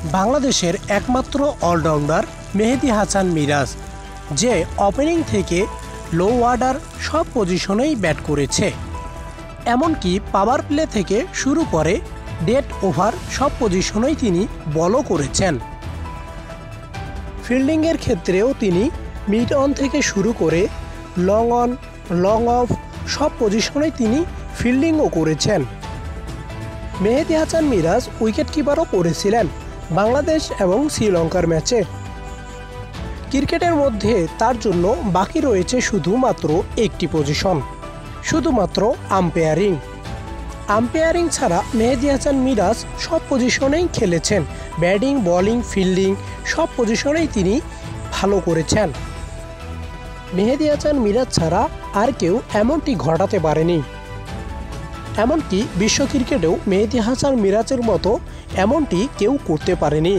বাংলাদেশের একমাত্র অলরাউন্ডার মেহেদী হাসান মিরাজ, যে ওপেনিং থেকে লো অর্ডার সব পজিশনেই ব্যাট করেছে। এমনকি পাওয়ার প্লে থেকে শুরু করে ডেড ওভার সব পজিশনেই তিনি বলও করেছেন। ফিল্ডিংয়ের ক্ষেত্রেও তিনি মিড অন থেকে শুরু করে লং অন, লং অফ সব পজিশনেই তিনি ফিল্ডিংও করেছেন। মেহেদী হাসান মিরাজ উইকেট কিপারও করেছিলেন বাংলাদেশ এবং শ্রীলঙ্কার ম্যাচে। ক্রিকেটের মধ্যে তার জন্য বাকি রয়েছে শুধুমাত্র একটি পজিশন, শুধুমাত্র আম্পায়ারিং। আম্পায়ারিং ছাড়া মেহেদী হাসান মিরাজ সব পজিশনেই খেলেছেন। ব্যাটিং, বোলিং, ফিল্ডিং সব পজিশনেই তিনি ভালো করেছেন। মেহেদী হাসান মিরাজ ছাড়া আর কেউ এমনটি ঘটাতে পারেনি। এমনকি বিশ্ব ক্রিকেটেও মেহেদী হাসান মিরাজের মতো এমনটি কেউ করতে পারেনি।